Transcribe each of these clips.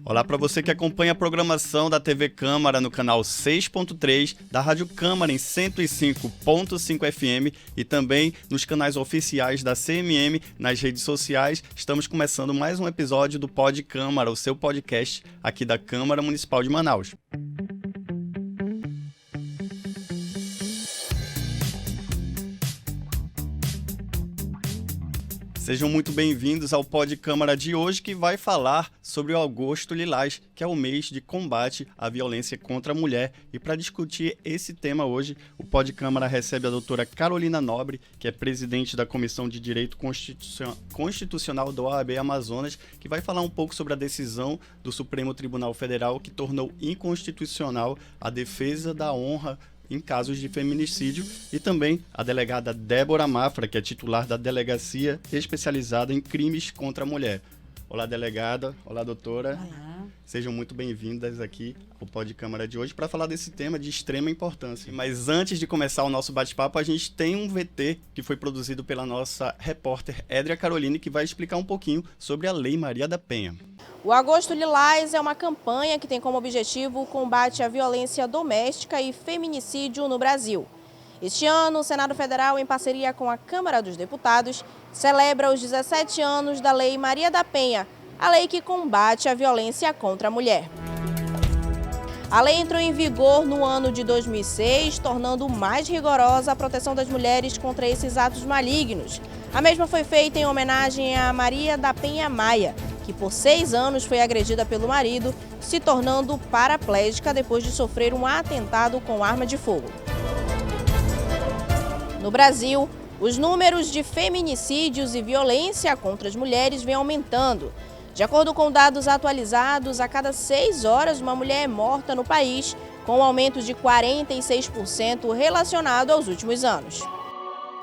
Olá para você que acompanha a programação da TV Câmara no canal 6.3, da Rádio Câmara em 105.5 FM e também nos canais oficiais da CMM nas redes sociais. Estamos começando mais um episódio do Pod Câmara, o seu podcast aqui da Câmara Municipal de Manaus. Sejam muito bem-vindos ao Pod Câmara de hoje, que vai falar sobre o Agosto Lilás, que é o mês de combate à violência contra a mulher. E para discutir esse tema hoje, o Pod Câmara recebe a doutora Carolina Nobre, que é presidente da Comissão de Direito Constitucional da OAB Amazonas, que vai falar um pouco sobre a decisão do Supremo Tribunal Federal que tornou inconstitucional a defesa da honra em casos de feminicídio, e também a delegada Débora Mafra, que é titular da Delegacia Especializada em Crimes contra a Mulher. Olá, delegada. Olá, doutora. Olá. Sejam muito bem-vindas aqui ao Pod Câmara de hoje para falar desse tema de extrema importância. Mas antes de começar o nosso bate-papo, a gente tem um VT que foi produzido pela nossa repórter Édria Caroline, que vai explicar um pouquinho sobre a Lei Maria da Penha. O Agosto Lilás é uma campanha que tem como objetivo o combate à violência doméstica e feminicídio no Brasil. Este ano, o Senado Federal, em parceria com a Câmara dos Deputados, celebra os 17 anos da Lei Maria da Penha, a lei que combate a violência contra a mulher. A lei entrou em vigor no ano de 2006, tornando mais rigorosa a proteção das mulheres contra esses atos malignos. A mesma foi feita em homenagem a Maria da Penha Maia, que por 6 anos foi agredida pelo marido, se tornando paraplégica depois de sofrer um atentado com arma de fogo. No Brasil, os números de feminicídios e violência contra as mulheres vêm aumentando. De acordo com dados atualizados, a cada 6 horas uma mulher é morta no país, com um aumento de 46% relacionado aos últimos anos.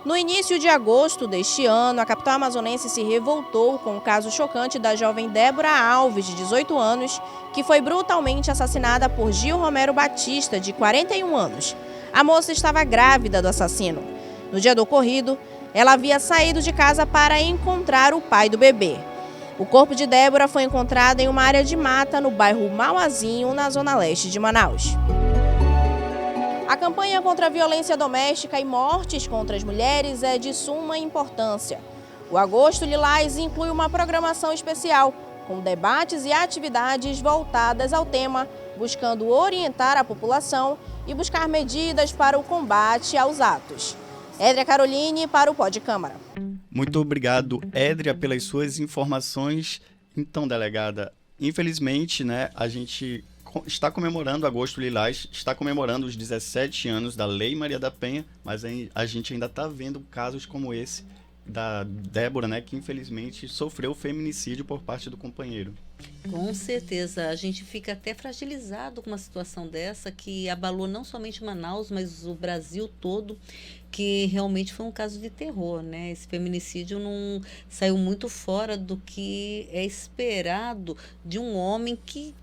No início de agosto deste ano, a capital amazonense se revoltou com o caso chocante da jovem Débora Alves, de 18 anos, que foi brutalmente assassinada por Gil Romero Batista, de 41 anos. A moça estava grávida do assassino. No dia do ocorrido, ela havia saído de casa para encontrar o pai do bebê. O corpo de Débora foi encontrado em uma área de mata no bairro Mauazinho, na zona leste de Manaus. A campanha contra a violência doméstica e mortes contra as mulheres é de suma importância. O Agosto Lilás inclui uma programação especial, com debates e atividades voltadas ao tema, buscando orientar a população e buscar medidas para o combate aos atos. Édria Caroline para o Pod Câmara. Muito obrigado, Édria, pelas suas informações. Então, delegada, infelizmente, a gente está comemorando Agosto Lilás, está comemorando os 17 anos da Lei Maria da Penha, mas a gente ainda está vendo casos como esse da Débora, que infelizmente sofreu feminicídio por parte do companheiro. Com certeza, a gente fica até fragilizado com uma situação dessa que abalou não somente Manaus, mas o Brasil todo, que realmente foi um caso de terror, Esse feminicídio não saiu muito fora do que é esperado de um homem que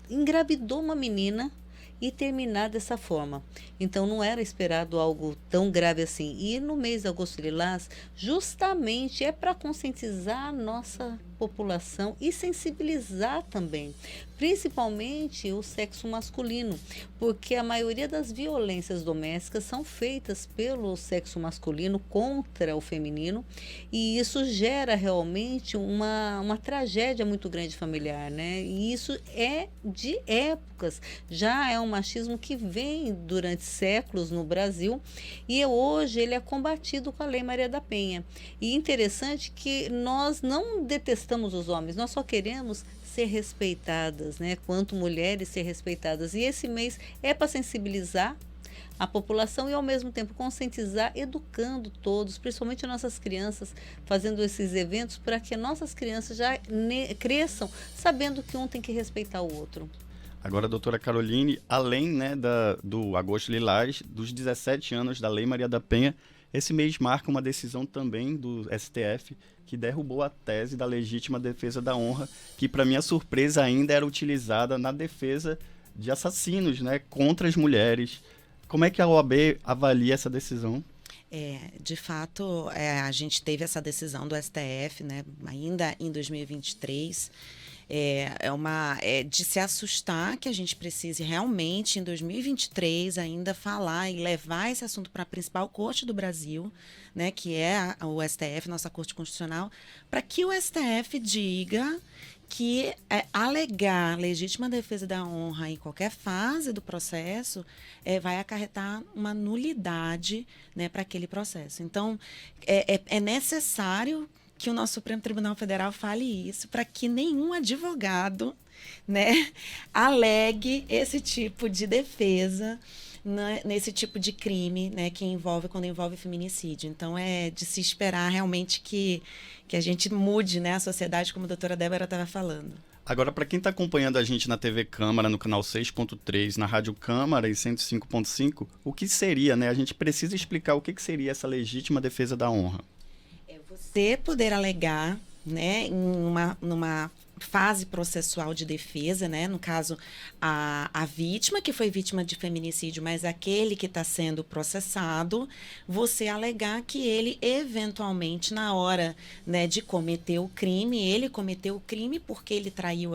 engravidou uma menina e terminar dessa forma. Então, não era esperado algo tão grave assim. E no mês de Agosto Lilás, justamente é para conscientizar a nossa população e sensibilizar também, principalmente o sexo masculino, porque a maioria das violências domésticas são feitas pelo sexo masculino contra o feminino, e isso gera realmente uma tragédia muito grande familiar, E isso é de épocas, já é um machismo que vem durante séculos no Brasil, e hoje ele é combatido com a Lei Maria da Penha. E interessante que nós não detestamos os homens, nós só queremos ser respeitadas, quanto mulheres ser respeitadas. E esse mês é para sensibilizar a população e, ao mesmo tempo, conscientizar, educando todos, principalmente nossas crianças, fazendo esses eventos para que nossas crianças já cresçam sabendo que um tem que respeitar o outro. Agora, doutora Caroline, além do Agosto Lilás, dos 17 anos da Lei Maria da Penha, esse mês marca uma decisão também do STF que derrubou a tese da legítima defesa da honra, que, para minha surpresa, ainda era utilizada na defesa de assassinos, contra as mulheres. Como é que a OAB avalia essa decisão? De fato, a gente teve essa decisão do STF, ainda em 2023, É de se assustar que a gente precise realmente, em 2023, ainda falar e levar esse assunto para a principal corte do Brasil, né, que é o STF, nossa Corte Constitucional, para que o STF diga que alegar legítima defesa da honra em qualquer fase do processo vai acarretar uma nulidade, né, para aquele processo. Então, é necessário que o nosso Supremo Tribunal Federal fale isso para que nenhum advogado, né, alegue esse tipo de defesa nesse tipo de crime, né, quando envolve feminicídio. Então, é de se esperar realmente que a gente mude, né, a sociedade, como a doutora Débora estava falando. Agora, para quem está acompanhando a gente na TV Câmara, no canal 6.3, na Rádio Câmara e 105.5, o que seria, né? A gente precisa explicar o que seria essa legítima defesa da honra. É você poder alegar, né, numa fase processual de defesa, né? No caso, a vítima que foi vítima de feminicídio, mas aquele que está sendo processado, você alegar que ele, eventualmente, na hora, né, de cometer o crime, ele cometeu o crime porque ele traiu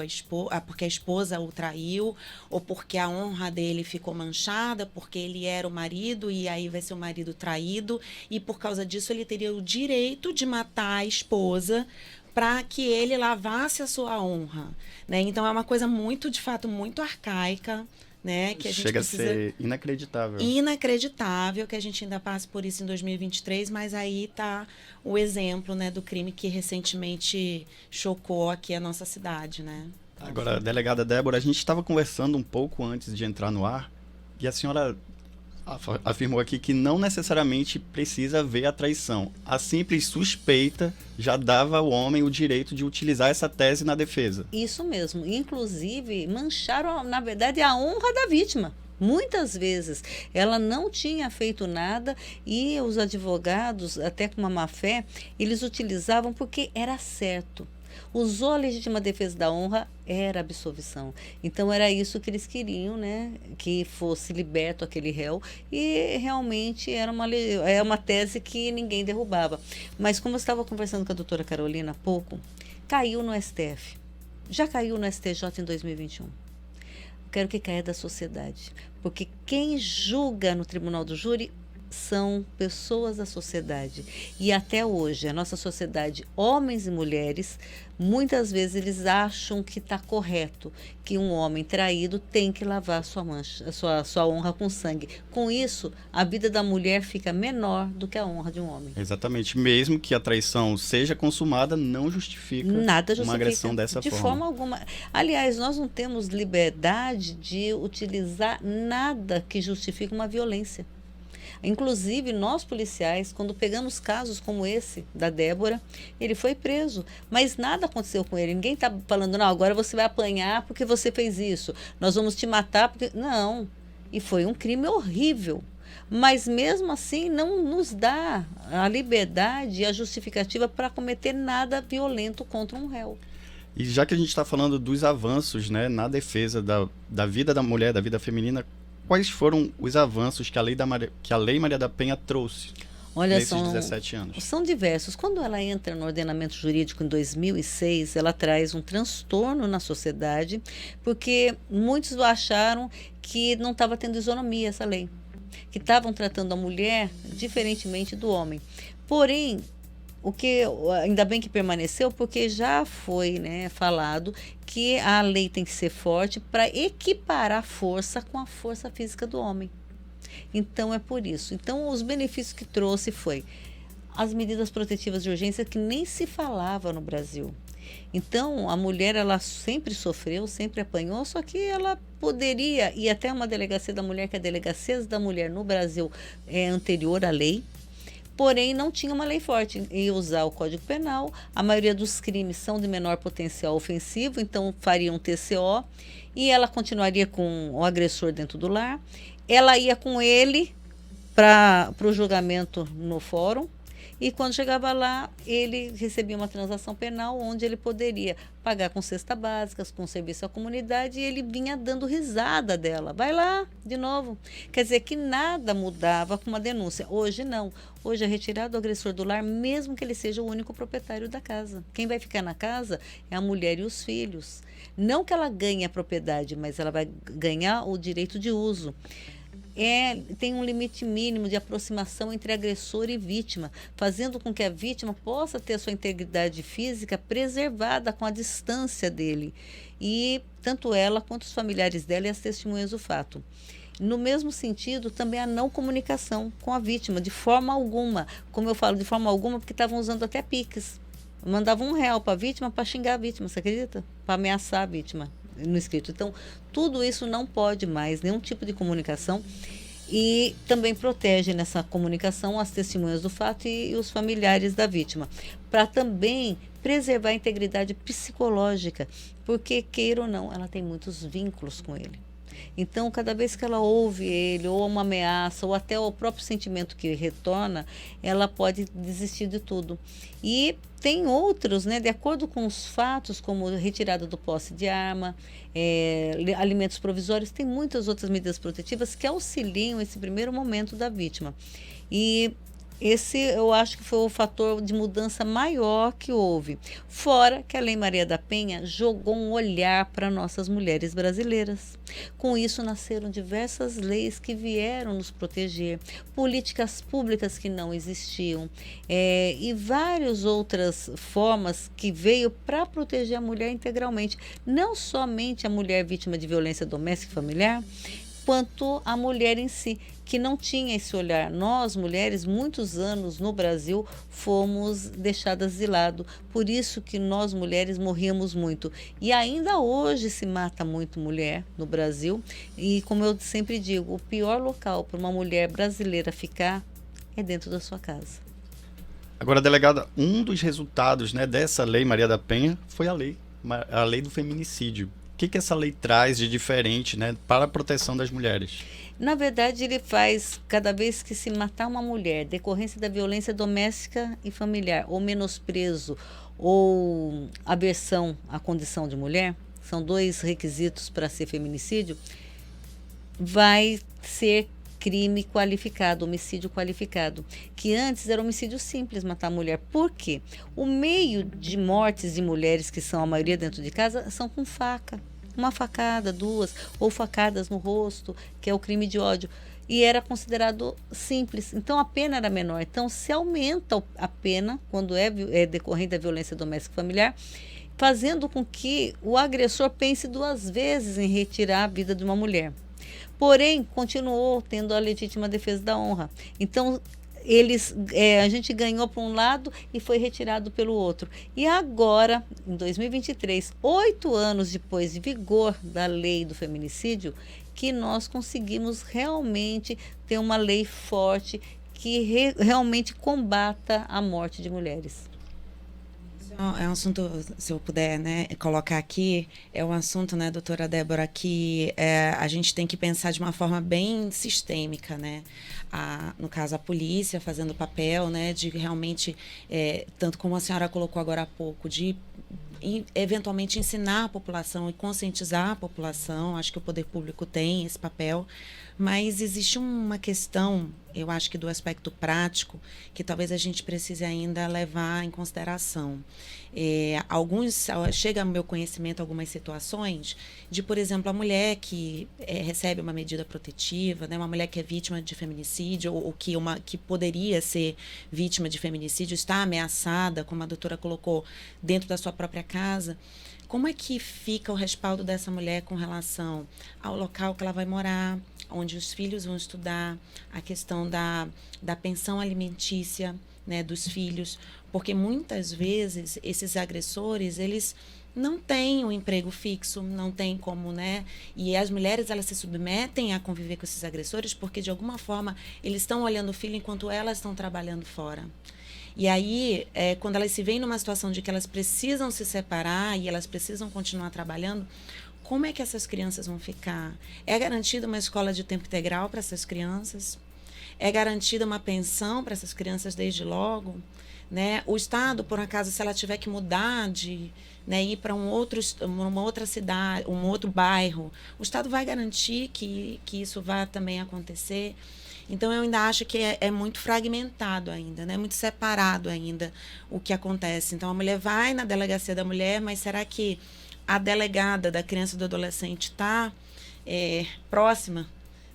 porque a esposa o traiu, ou porque a honra dele ficou manchada, porque ele era o marido e aí vai ser o marido traído, e por causa disso ele teria o direito de matar a esposa para que ele lavasse a sua honra, né? Então é uma coisa muito, de fato, muito arcaica, né? Que a gente chega precisa... a ser inacreditável. Inacreditável que a gente ainda passe por isso em 2023, mas aí está o exemplo, né, do crime que recentemente chocou aqui a nossa cidade, né? Agora, delegada Débora, a gente estava conversando um pouco antes de entrar no ar e a senhora afirmou aqui que não necessariamente precisa ver a traição. A simples suspeita já dava ao homem o direito de utilizar essa tese na defesa. Isso mesmo. Inclusive, mancharam, na verdade, a honra da vítima. Muitas vezes ela não tinha feito nada e os advogados, até com uma má-fé, eles utilizavam porque era certo. Usou a legítima defesa da honra, era absolvição. Então, era isso que eles queriam, né? Que fosse liberto aquele réu. E, realmente, era uma tese que ninguém derrubava. Mas, como eu estava conversando com a doutora Carolina há pouco, caiu no STF. Já caiu no STJ em 2021. Quero que caia da sociedade. Porque quem julga no tribunal do júri são pessoas da sociedade. E até hoje, a nossa sociedade, homens e mulheres, muitas vezes eles acham que está correto, que um homem traído tem que lavar sua honra com sangue. Com isso, a vida da mulher fica menor do que a honra de um homem. Exatamente. Mesmo que a traição seja consumada, não justifica uma agressão dessa forma. De forma alguma. Aliás, nós não temos liberdade de utilizar nada que justifique uma violência. Inclusive, nós policiais, quando pegamos casos como esse da Débora, ele foi preso, mas nada aconteceu com ele. Ninguém está falando, não, agora você vai apanhar porque você fez isso, nós vamos te matar porque... Não, e foi um crime horrível. Mas mesmo assim não nos dá a liberdade e a justificativa para cometer nada violento contra um réu. E já que a gente está falando dos avanços, né, na defesa da vida da mulher, da vida feminina, quais foram os avanços que a Lei Maria da Penha trouxe nesses 17 anos? São diversos. Quando ela entra no ordenamento jurídico em 2006, ela traz um transtorno na sociedade, porque muitos acharam que não estava tendo isonomia essa lei, que estavam tratando a mulher diferentemente do homem. Porém, o que ainda bem que permaneceu, porque já foi, né, falado que a lei tem que ser forte para equiparar a força com a força física do homem. Então, é por isso. Então, os benefícios que trouxe foi as medidas protetivas de urgência que nem se falava no Brasil. Então, a mulher, ela sempre sofreu, sempre apanhou, só que ela poderia ir até uma delegacia da mulher, que a delegacia da mulher no Brasil é anterior à lei, porém não tinha uma lei forte. Ia usar o Código Penal, a maioria dos crimes são de menor potencial ofensivo, então faria um TCO, e ela continuaria com o agressor dentro do lar, ela ia com ele para o julgamento no fórum, E quando chegava lá, ele recebia uma transação penal onde ele poderia pagar com cesta básica, com serviço à comunidade, e ele vinha dando risada dela. Vai lá, de novo. Quer dizer que nada mudava com uma denúncia. Hoje não. Hoje é retirado o agressor do lar, mesmo que ele seja o único proprietário da casa. Quem vai ficar na casa é a mulher e os filhos. Não que ela ganhe a propriedade, mas ela vai ganhar o direito de uso. Tem um limite mínimo de aproximação entre agressor e vítima, fazendo com que a vítima possa ter a sua integridade física preservada com a distância dele. E tanto ela quanto os familiares dela e as testemunhas do fato. No mesmo sentido, também a não comunicação com a vítima, de forma alguma. Como eu falo, de forma alguma, porque estavam usando até Pix. Mandavam R$1 para a vítima para xingar a vítima, você acredita? Para ameaçar a vítima no escrito. Então, tudo isso não pode mais, nenhum tipo de comunicação. E também protege nessa comunicação as testemunhas do fato e os familiares da vítima. Para também preservar a integridade psicológica, porque, queira ou não, ela tem muitos vínculos com ele. Então, cada vez que ela ouve ele, ou uma ameaça, ou até o próprio sentimento que retorna, ela pode desistir de tudo. E tem outros, né, de acordo com os fatos, como retirada do posse de arma, alimentos provisórios, tem muitas outras medidas protetivas que auxiliam esse primeiro momento da vítima. E esse eu acho que foi o fator de mudança maior que houve. Fora que a Lei Maria da Penha jogou um olhar para nossas mulheres brasileiras. Com isso nasceram diversas leis que vieram nos proteger, políticas públicas que não existiam, e várias outras formas que veio para proteger a mulher integralmente. Não somente a mulher vítima de violência doméstica e familiar, quanto a mulher em si, que não tinha esse olhar. Nós, mulheres, muitos anos no Brasil, fomos deixadas de lado. Por isso que nós, mulheres, morríamos muito. E ainda hoje se mata muito mulher no Brasil. E, como eu sempre digo, o pior local para uma mulher brasileira ficar é dentro da sua casa. Agora, delegada, um dos resultados, né, dessa Lei Maria da Penha foi a lei do feminicídio. O que essa lei traz de diferente, né, para a proteção das mulheres? Na verdade, ele faz, cada vez que se matar uma mulher, decorrência da violência doméstica e familiar, ou menosprezo, ou aversão à condição de mulher, são 2 requisitos para ser feminicídio, vai ser crime qualificado, homicídio qualificado, que antes era homicídio simples, matar a mulher. Por quê? O meio de mortes de mulheres, que são a maioria dentro de casa, são com faca. Uma facada, 2, ou facadas no rosto, que é o crime de ódio. E era considerado simples, então a pena era menor. Então se aumenta a pena, quando é decorrente da violência doméstica e familiar, fazendo com que o agressor pense 2 vezes em retirar a vida de uma mulher. Porém, continuou tendo a legítima defesa da honra. Então, a gente ganhou por um lado e foi retirado pelo outro. E agora, em 2023, 8 anos depois de vigor da lei do feminicídio, que nós conseguimos realmente ter uma lei forte que realmente combata a morte de mulheres. É um assunto, se eu puder, né, colocar aqui, é um assunto, né, doutora Débora, que a gente tem que pensar de uma forma bem sistêmica, né? No caso, a polícia fazendo o papel, né, de realmente, tanto como a senhora colocou agora há pouco, de eventualmente ensinar a população e conscientizar a população. Acho que o poder público tem esse papel, mas existe uma questão, eu acho que do aspecto prático, que talvez a gente precise ainda levar em consideração. Chega ao meu conhecimento algumas situações de, por exemplo, a mulher que recebe uma medida protetiva, né, uma mulher que é vítima de feminicídio, ou que poderia ser vítima de feminicídio, está ameaçada, como a doutora colocou, dentro da sua própria casa. Como é que fica o respaldo dessa mulher com relação ao local que ela vai morar, onde os filhos vão estudar, a questão da pensão alimentícia, né, dos filhos? Porque muitas vezes esses agressores, eles não têm um emprego fixo, não têm como, né? E as mulheres, elas se submetem a conviver com esses agressores porque, de alguma forma, eles estão olhando o filho enquanto elas estão trabalhando fora. E aí, quando elas se veem numa situação de que elas precisam se separar e elas precisam continuar trabalhando, como é que essas crianças vão ficar? É garantida uma escola de tempo integral para essas crianças? É garantida uma pensão para essas crianças desde logo? Né? O Estado, por acaso, se ela tiver que mudar de, né, ir para uma outra cidade, um outro bairro, o Estado vai garantir que isso vá também acontecer? Então, eu ainda acho que é muito fragmentado ainda, né? Muito separado ainda o que acontece. Então, a mulher vai na delegacia da mulher, mas será que a delegada da criança e do adolescente está próxima,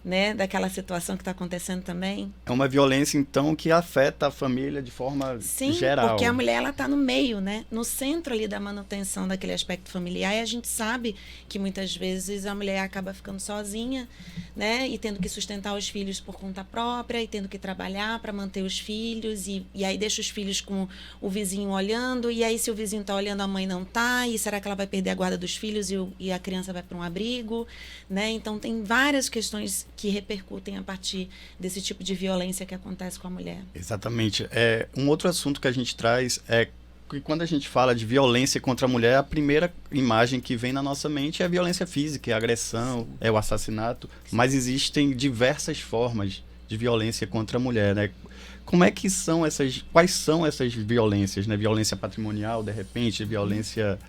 né, daquela situação que está acontecendo também? É uma violência, então, que afeta a família de forma geral. Sim, porque a mulher está no meio, né, no centro ali da manutenção daquele aspecto familiar, e a gente sabe que muitas vezes a mulher acaba ficando sozinha, né, e tendo que sustentar os filhos por conta própria, e tendo que trabalhar para manter os filhos, e aí deixa os filhos com o vizinho olhando, e aí se o vizinho está olhando, a mãe não está, e será que ela vai perder a guarda dos filhos e a criança vai para um abrigo, né? Então tem várias questões que repercutem a partir desse tipo de violência que acontece com a mulher. Exatamente. Um outro assunto que a gente traz é que quando a gente fala de violência contra a mulher, a primeira imagem que vem na nossa mente é a violência física, é a agressão, é o assassinato, mas existem diversas formas de violência contra a mulher, né? Quais são essas violências, né? Violência patrimonial, de repente, violência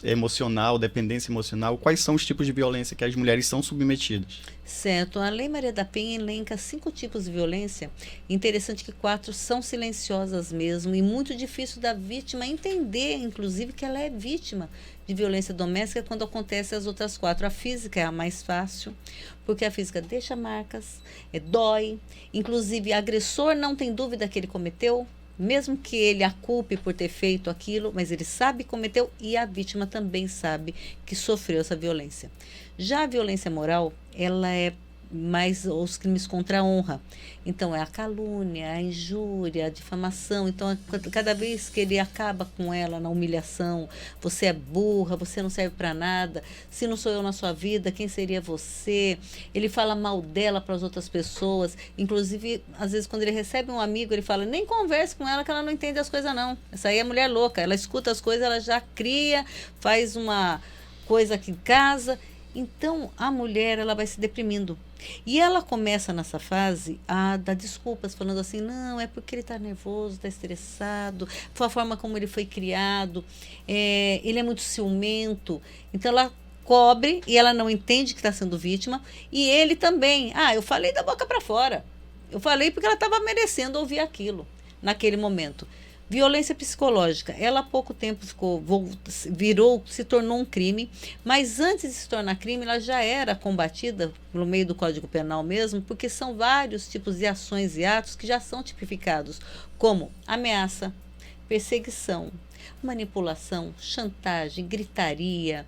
emocional, dependência emocional, quais são os tipos de violência que as mulheres são submetidas? Certo, a Lei Maria da Penha elenca 5 tipos de violência. Interessante que 4 são silenciosas mesmo e muito difícil da vítima entender, inclusive, que ela é vítima de violência doméstica quando acontece as outras 4. A física é a mais fácil, porque a física deixa marcas, dói, inclusive o agressor não tem dúvida que ele cometeu, mesmo que ele a culpe por ter feito aquilo, mas ele sabe que cometeu e a vítima também sabe que sofreu essa violência. Já a violência moral, ela é mais os crimes contra a honra. Então, é a calúnia, a injúria, a difamação. Então, cada vez que ele acaba com ela na humilhação, você é burra, você não serve para nada, se não sou eu na sua vida, quem seria você? Ele fala mal dela para as outras pessoas. Inclusive, às vezes, quando ele recebe um amigo, ele fala, nem converse com ela que ela não entende as coisas, não. Essa aí é mulher louca. Ela escuta as coisas, ela já cria, faz uma coisa aqui em casa. Então, a mulher, ela vai se deprimindo. E ela começa nessa fase a dar desculpas, falando assim, não, é porque ele está nervoso, está estressado, foi a forma como ele foi criado, ele é muito ciumento. Então, ela cobre e ela não entende que está sendo vítima. E ele também, eu falei da boca para fora. Eu falei porque ela estava merecendo ouvir aquilo naquele momento. Violência psicológica, ela há pouco tempo se tornou um crime, mas antes de se tornar crime, ela já era combatida pelo meio do Código Penal mesmo, porque são vários tipos de ações e atos que já são tipificados, como ameaça, perseguição, manipulação, chantagem, gritaria,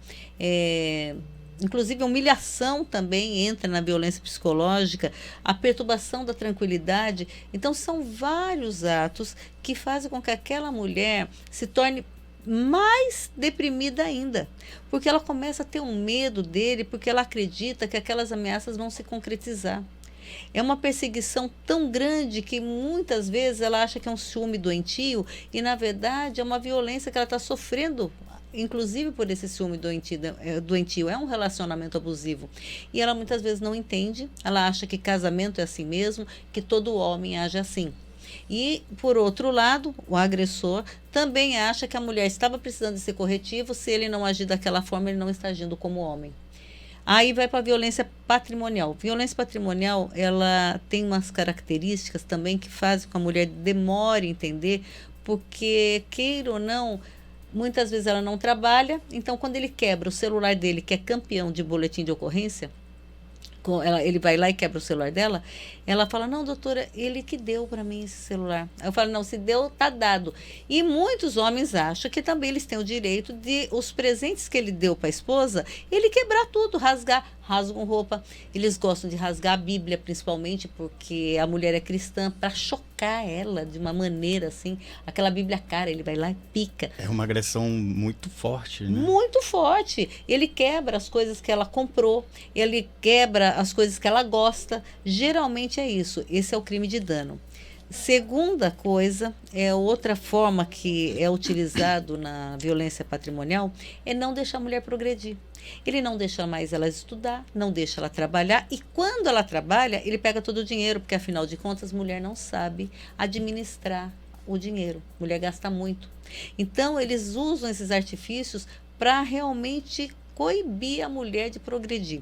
inclusive a humilhação também entra na violência psicológica, a perturbação da tranquilidade. Então, são vários atos que fazem com que aquela mulher se torne mais deprimida ainda, porque ela começa a ter um medo dele, porque ela acredita que aquelas ameaças vão se concretizar. É uma perseguição tão grande que muitas vezes ela acha que é um ciúme doentio e, na verdade, é uma violência que ela está sofrendo, inclusive por esse ciúme doentio, é um relacionamento abusivo. E ela muitas vezes não entende, ela acha que casamento é assim mesmo, que todo homem age assim. E, por outro lado, o agressor também acha que a mulher estava precisando de ser corretivo, se ele não agir daquela forma, ele não está agindo como homem. Aí vai para a violência patrimonial. Violência patrimonial, ela tem umas características também que fazem com que a mulher demore a entender, porque, queira ou não, muitas vezes ela não trabalha, então quando ele quebra o celular dele, que é campeão de boletim de ocorrência, ele vai lá e quebra o celular dela, ela fala, não, doutora, ele que deu para mim esse celular. Eu falo, não, se deu, tá dado. E muitos homens acham que também eles têm o direito de, os presentes que ele deu para a esposa, ele quebrar tudo, rasgam roupa. Eles gostam de rasgar a Bíblia, principalmente, porque a mulher é cristã, para chocar ela de uma maneira assim, aquela Bíblia cara, ele vai lá e pica. É uma agressão muito forte, né? Muito forte. Ele quebra as coisas que ela comprou, ele quebra as coisas que ela gosta. Geralmente é isso. Esse é o crime de dano. Segunda coisa, outra forma que é utilizado na violência patrimonial, é não deixar a mulher progredir. Ele não deixa mais ela estudar, não deixa ela trabalhar, e quando ela trabalha, ele pega todo o dinheiro, porque afinal de contas, a mulher não sabe administrar o dinheiro. A mulher gasta muito. Então, eles usam esses artifícios para realmente coibir a mulher de progredir.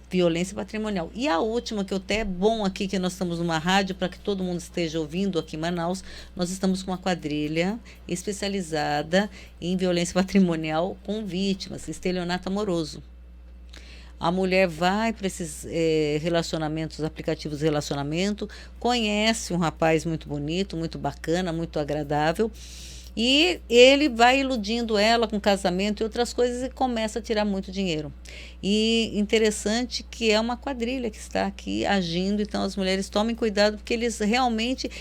Violência patrimonial. E a última, que até é bom aqui, que nós estamos numa rádio, para que todo mundo esteja ouvindo aqui em Manaus, nós estamos com uma quadrilha especializada em violência patrimonial com vítimas, estelionato amoroso. A mulher vai para esses relacionamentos, aplicativos de relacionamento, conhece um rapaz muito bonito, muito bacana, muito agradável, e ele vai iludindo ela com casamento e outras coisas e começa a tirar muito dinheiro. E interessante que é uma quadrilha que está aqui agindo, então as mulheres tomem cuidado, porque eles realmente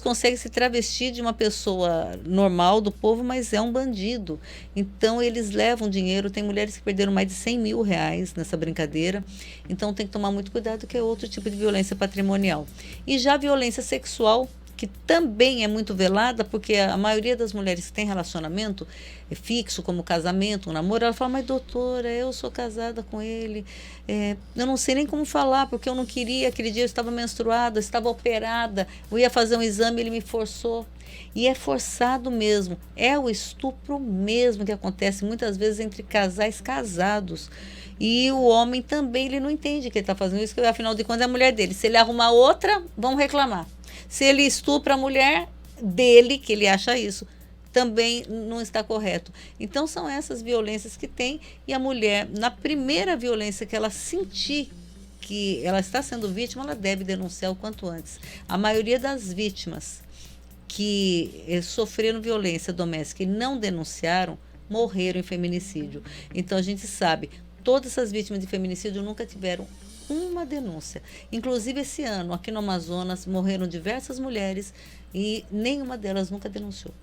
conseguem se travestir de uma pessoa normal do povo, mas é um bandido. Então eles levam dinheiro, tem mulheres que perderam mais de 100 mil reais nessa brincadeira, então tem que tomar muito cuidado, que é outro tipo de violência patrimonial. E já a violência sexual, que também é muito velada, porque a maioria das mulheres que tem relacionamento fixo, como casamento, um namoro, ela fala, mas doutora, eu sou casada com ele, eu não sei nem como falar, porque eu não queria, aquele dia eu estava menstruada, eu estava operada, eu ia fazer um exame, ele me forçou. E é forçado mesmo, é o estupro mesmo que acontece muitas vezes entre casais casados. E o homem também, ele não entende que ele está fazendo isso, porque afinal de contas é a mulher dele. Se ele arrumar outra, vão reclamar. Se ele estupra a mulher dele, que ele acha isso, também não está correto. Então, são essas violências que tem, e a mulher, na primeira violência que ela sentir que ela está sendo vítima, ela deve denunciar o quanto antes. A maioria das vítimas que sofreram violência doméstica e não denunciaram, morreram em feminicídio. Então, a gente sabe, todas essas vítimas de feminicídio nunca tiveram uma denúncia. Inclusive, esse ano, aqui no Amazonas, morreram diversas mulheres e nenhuma delas nunca denunciou.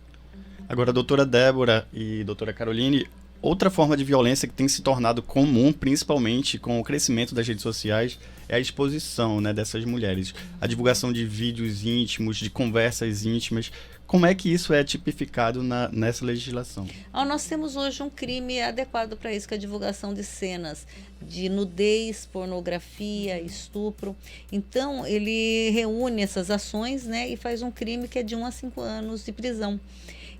Agora, doutora Débora e doutora Caroline, outra forma de violência que tem se tornado comum, principalmente com o crescimento das redes sociais, é a exposição, né, dessas mulheres. A divulgação de vídeos íntimos, de conversas íntimas. Como é que isso é tipificado nessa legislação? Nós temos hoje um crime adequado para isso, que é a divulgação de cenas de nudez, pornografia, estupro. Então, ele reúne essas ações, né, e faz um crime que é de 1 a 5 anos de prisão.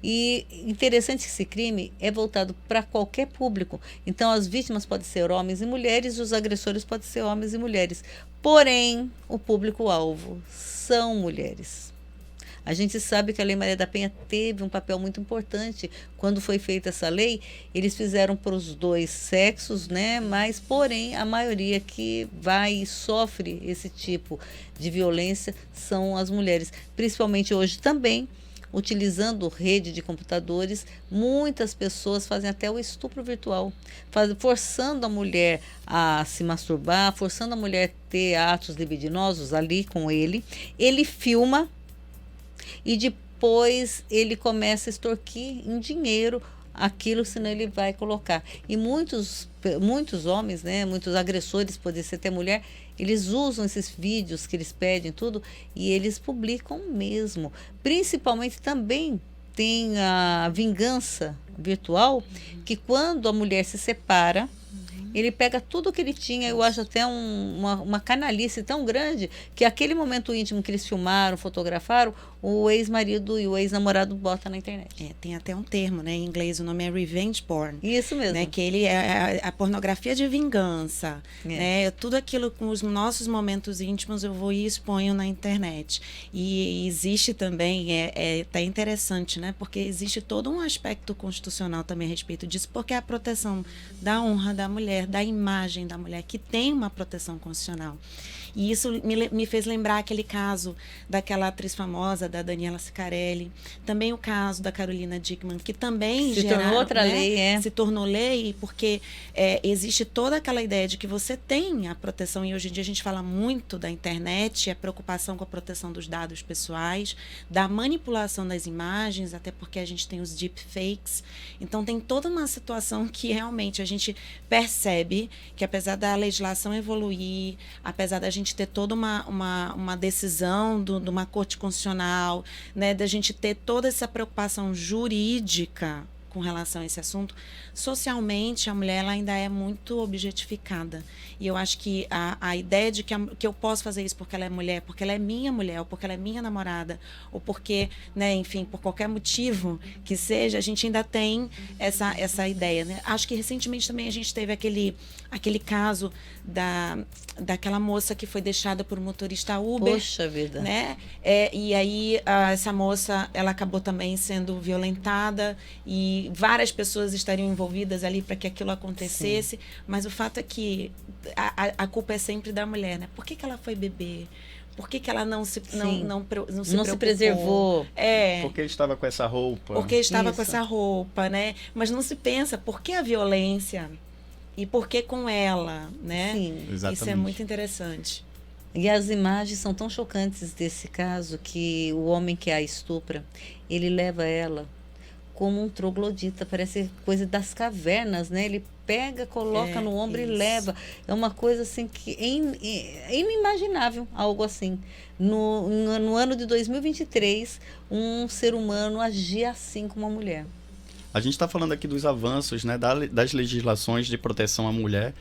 E interessante que esse crime é voltado para qualquer público. Então, as vítimas podem ser homens e mulheres, e os agressores podem ser homens e mulheres. Porém, o público-alvo são mulheres. A gente sabe que a Lei Maria da Penha teve um papel muito importante. Quando foi feita essa lei, eles fizeram para os dois sexos, né? Mas, porém, a maioria que vai e sofre esse tipo de violência são as mulheres. Principalmente hoje também, utilizando rede de computadores, muitas pessoas fazem até o estupro virtual, forçando a mulher a se masturbar, forçando a mulher a ter atos libidinosos ali com ele. Ele filma e depois ele começa a extorquir em dinheiro aquilo, senão ele vai colocar. E muitos homens, né, muitos agressores, pode ser até mulher, eles usam esses vídeos que eles pedem tudo e eles publicam mesmo. Principalmente também tem a vingança virtual, que quando a mulher se separa, ele pega tudo que ele tinha. Eu acho até uma canalice tão grande, que aquele momento íntimo que eles filmaram, fotografaram, o ex-marido e o ex-namorado botam na internet. Tem até um termo, né? Em inglês o nome é revenge porn. Isso mesmo. Né? Que ele é a pornografia de vingança. Né? Tudo aquilo com os nossos momentos íntimos eu vou e exponho na internet. E existe também, tá interessante, né? Porque existe todo um aspecto constitucional também a respeito disso, porque é a proteção da honra da mulher, da imagem da mulher, que tem uma proteção constitucional. E isso me fez lembrar aquele caso daquela atriz famosa, da Daniela Sicarelli, também o caso da Carolina Dickmann, que também se tornou outra lei, se tornou lei, porque existe toda aquela ideia de que você tem a proteção, e hoje em dia a gente fala muito da internet, a preocupação com a proteção dos dados pessoais, da manipulação das imagens, até porque a gente tem os deepfakes. Então tem toda uma situação que realmente a gente percebe que, apesar da legislação evoluir, apesar da gente gente ter toda uma decisão de uma corte constitucional, né, da gente ter toda essa preocupação jurídica com relação a esse assunto, socialmente a mulher ela ainda é muito objetificada. E eu acho que a ideia de que eu posso fazer isso porque ela é mulher, porque ela é minha mulher, ou porque ela é minha namorada, ou porque, né, enfim, por qualquer motivo que seja, a gente ainda tem essa ideia, né? Acho que recentemente também a gente teve aquele caso daquela moça que foi deixada por um motorista Uber. Poxa vida. Né? E aí essa moça ela acabou também sendo violentada e várias pessoas estariam envolvidas ali para que aquilo acontecesse. Sim. Mas o fato é que a culpa é sempre da mulher, né? Por que ela foi beber? Por que ela não se preservou? Porque estava com essa roupa. Porque estava com essa roupa, né? Mas não se pensa por que a violência e por que com ela, né? Sim. Exatamente. Isso é muito interessante. E as imagens são tão chocantes desse caso que o homem que a estupra, ele leva ela como um troglodita, parece coisa das cavernas, né? Ele pega, coloca no ombro e leva. É uma coisa assim que é inimaginável, algo assim. No ano de 2023, um ser humano agia assim com uma mulher. A gente está falando aqui dos avanços, né, das legislações de proteção à mulher,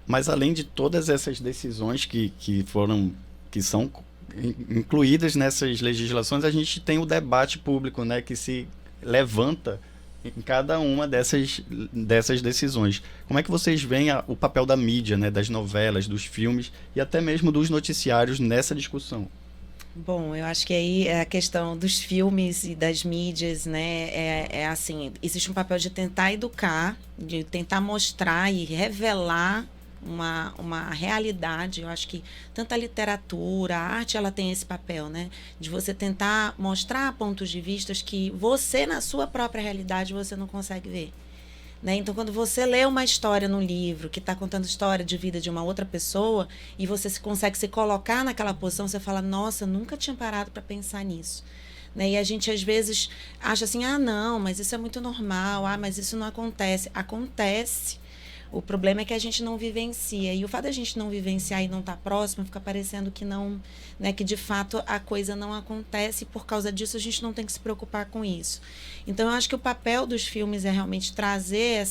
mas além de todas essas decisões que são incluídas nessas legislações, a gente tem o debate público, né, que se levanta em cada uma dessas decisões. Como é que vocês veem o papel da mídia, né, das novelas, dos filmes e até mesmo dos noticiários nessa discussão? Bom, eu acho que aí é a questão dos filmes e das mídias, né? É assim, existe um papel de tentar educar, de tentar mostrar e revelar uma realidade. Eu acho que tanto a literatura, a arte, ela tem esse papel, né? De você tentar mostrar pontos de vista que você, na sua própria realidade, você não consegue ver. Né? Então, quando você lê uma história num livro que está contando história de vida de uma outra pessoa e você consegue se colocar naquela posição, você fala, nossa, nunca tinha parado para pensar nisso. Né? E a gente, às vezes, acha assim, não, mas isso é muito normal, mas isso não acontece. Acontece. O problema é que a gente não vivencia. E o fato da gente não vivenciar e não estar próximo, fica parecendo que não, né, que de fato a coisa não acontece e por causa disso a gente não tem que se preocupar com isso. Então eu acho que o papel dos filmes é realmente trazer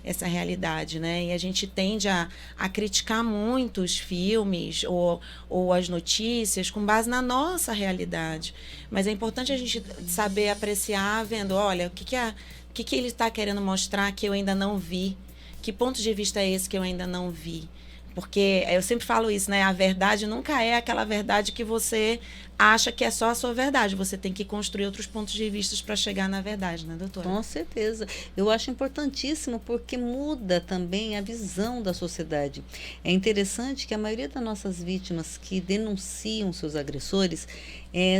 essa realidade, né? E a gente tende a criticar muito os filmes ou as notícias com base na nossa realidade. Mas é importante a gente saber apreciar, vendo, olha, o que ele está querendo mostrar que eu ainda não vi. Que ponto de vista é esse que eu ainda não vi? Porque eu sempre falo isso, né? A verdade nunca é aquela verdade que você acha que é só a sua verdade. Você tem que construir outros pontos de vista para chegar na verdade, né, doutora? Com certeza. Eu acho importantíssimo porque muda também a visão da sociedade. É interessante que a maioria das nossas vítimas que denunciam seus agressores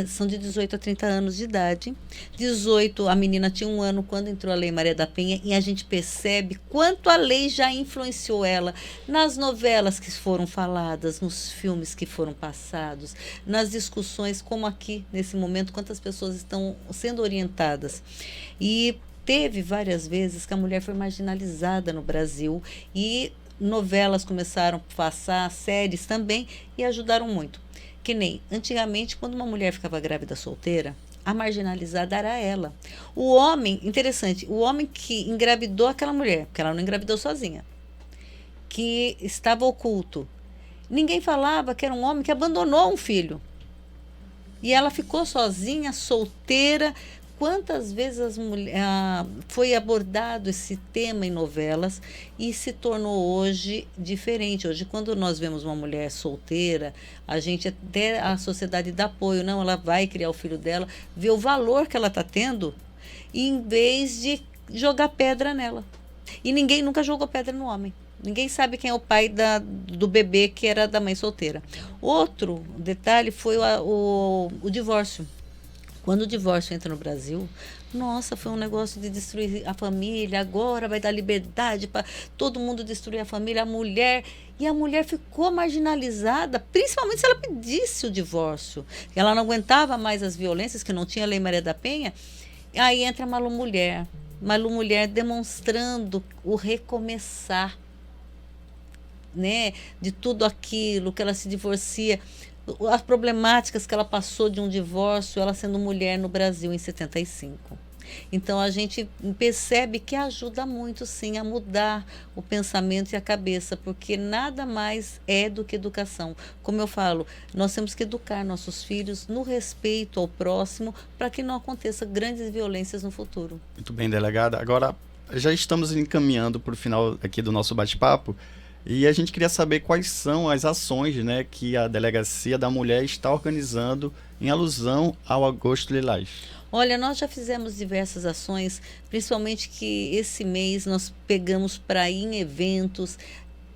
são de 18 a 30 anos de idade. 18, a menina tinha 1 ano quando entrou a Lei Maria da Penha e a gente percebe quanto a lei já influenciou ela nas novelas que foram faladas, nos filmes que foram passados, nas discussões, como aqui, nesse momento, quantas pessoas estão sendo orientadas. E teve várias vezes que a mulher foi marginalizada no Brasil e novelas começaram a passar, séries também, e ajudaram muito. Que nem, antigamente, quando uma mulher ficava grávida solteira, a marginalizada era ela. O homem, interessante, o homem que engravidou aquela mulher, porque ela não engravidou sozinha, que estava oculto, ninguém falava que era um homem que abandonou um filho. E ela ficou sozinha, solteira. Quantas vezes foi abordado esse tema em novelas e se tornou hoje diferente. Hoje, quando nós vemos uma mulher solteira, a sociedade dá apoio, não, ela vai criar o filho dela, vê o valor que ela está tendo, em vez de jogar pedra nela. E ninguém nunca jogou pedra no homem. Ninguém sabe quem é o pai do bebê que era da mãe solteira. Outro detalhe foi o divórcio. Quando o divórcio entra no Brasil, nossa, foi um negócio de destruir a família, agora vai dar liberdade para todo mundo destruir a família, a mulher ficou marginalizada, principalmente se ela pedisse o divórcio. Ela não aguentava mais as violências, que não tinha Lei Maria da Penha, aí entra a Malu Mulher demonstrando o recomeçar. né, de tudo aquilo, que ela se divorcia, as problemáticas que ela passou de um divórcio, ela sendo mulher no Brasil em 75. Então a gente percebe que ajuda muito sim a mudar o pensamento e a cabeça, porque nada mais é do que educação. Como eu falo, nós temos que educar nossos filhos no respeito ao próximo para que não aconteça grandes violências no futuro. Muito bem, delegada. Agora, já estamos encaminhando para o final aqui do nosso bate-papo e a gente queria saber quais são as ações, né, que a Delegacia da Mulher está organizando em alusão ao Agosto Lilás. Olha, nós já fizemos diversas ações, principalmente que esse mês nós pegamos para ir em eventos,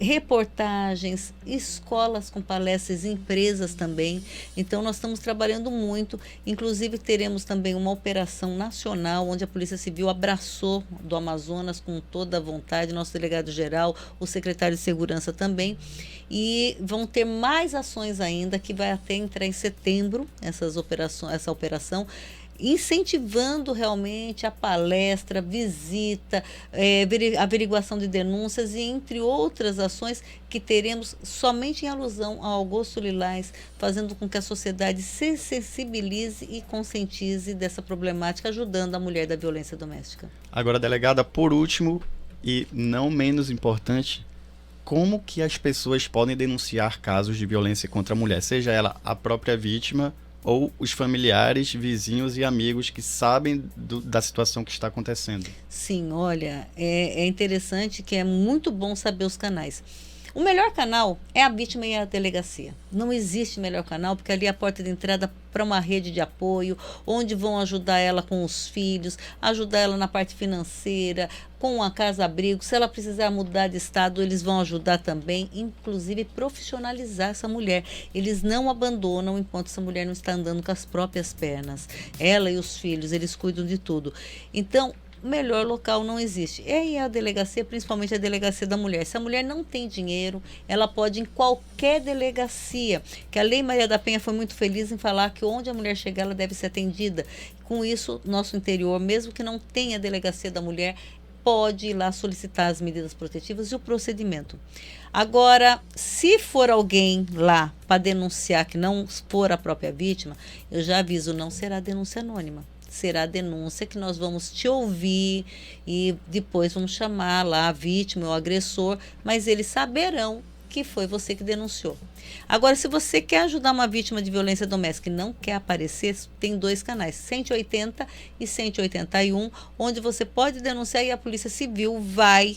reportagens, escolas com palestras, empresas também. Então nós estamos trabalhando muito, inclusive teremos também uma operação nacional onde a Polícia Civil abraçou do Amazonas com toda a vontade, nosso delegado-geral, o secretário de Segurança também, e vão ter mais ações ainda que vai até entrar em setembro essa operação, incentivando realmente a palestra, visita, averiguação de denúncias e entre outras ações que teremos somente em alusão ao Agosto Lilás, fazendo com que a sociedade se sensibilize e conscientize dessa problemática, ajudando a mulher da violência doméstica. Agora, delegada, por último e não menos importante, como que as pessoas podem denunciar casos de violência contra a mulher, seja ela a própria vítima ou os familiares, vizinhos e amigos que sabem da situação que está acontecendo? Sim, olha, é interessante que é muito bom saber os canais. O melhor canal é a vítima e a delegacia. Não existe melhor canal, porque ali é a porta de entrada para uma rede de apoio, onde vão ajudar ela com os filhos, ajudar ela na parte financeira, com a casa-abrigo. Se ela precisar mudar de estado, eles vão ajudar também, inclusive profissionalizar essa mulher. Eles não abandonam enquanto essa mulher não está andando com as próprias pernas. Ela e os filhos, eles cuidam de tudo. Então, melhor local não existe. É a delegacia, principalmente a delegacia da mulher. Se a mulher não tem dinheiro, ela pode ir em qualquer delegacia, que a Lei Maria da Penha foi muito feliz em falar que onde a mulher chegar, ela deve ser atendida. Com isso, nosso interior, mesmo que não tenha delegacia da mulher, pode ir lá solicitar as medidas protetivas e o procedimento. Agora, se for alguém lá para denunciar que não for a própria vítima, eu já aviso, não será denúncia anônima. Será a denúncia que nós vamos te ouvir e depois vamos chamar lá a vítima ou o agressor, mas eles saberão que foi você que denunciou. Agora, se você quer ajudar uma vítima de violência doméstica e não quer aparecer, tem 2 canais, 180 e 181, onde você pode denunciar e a Polícia Civil vai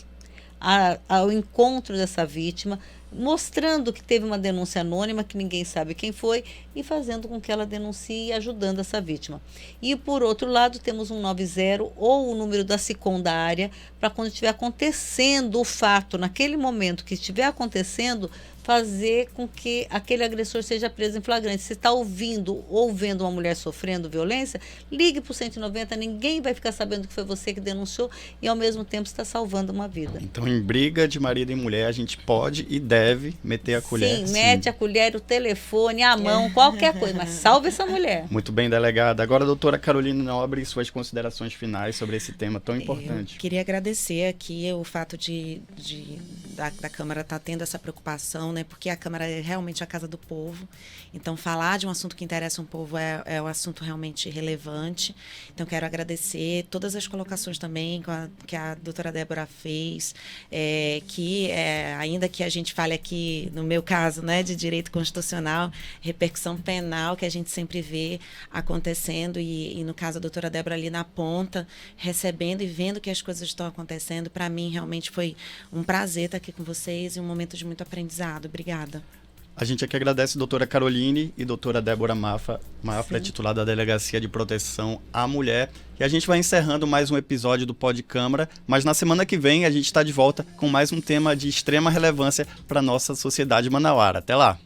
ao encontro dessa vítima, mostrando que teve uma denúncia anônima, que ninguém sabe quem foi, e fazendo com que ela denuncie e ajudando essa vítima. E, por outro lado, temos 190 ou o número da SICOM da área, para quando estiver acontecendo o fato, naquele momento que estiver acontecendo, fazer com que aquele agressor seja preso em flagrante. Se está ouvindo ou vendo uma mulher sofrendo violência, ligue para o 190, ninguém vai ficar sabendo que foi você que denunciou e, ao mesmo tempo, está salvando uma vida. Então, em briga de marido e mulher, a gente pode e deve meter a colher. Sim, mete a colher, o telefone, a mão, qualquer coisa, mas salve essa mulher. Muito bem, delegada. Agora, doutora Caroline Nobre, suas considerações finais sobre esse tema tão importante. Eu queria agradecer aqui o fato da Câmara estar tendo essa preocupação, né? Porque a Câmara é realmente a casa do povo. Então, falar de um assunto que interessa um povo é um assunto realmente relevante. Então, quero agradecer todas as colocações também que a doutora Débora fez, ainda que a gente fale aqui, no meu caso, né, de direito constitucional, repercussão penal que a gente sempre vê acontecendo e no caso a doutora Débora ali na ponta, recebendo e vendo que as coisas estão acontecendo. Para mim, realmente foi um prazer estar aqui com vocês e um momento de muito aprendizado. Obrigada. A gente aqui agradece a doutora Caroline e doutora Débora Mafra, titular da Delegacia de Proteção à Mulher. E a gente vai encerrando mais um episódio do Pod Câmara, mas na semana que vem a gente está de volta com mais um tema de extrema relevância para a nossa sociedade manauara. Até lá!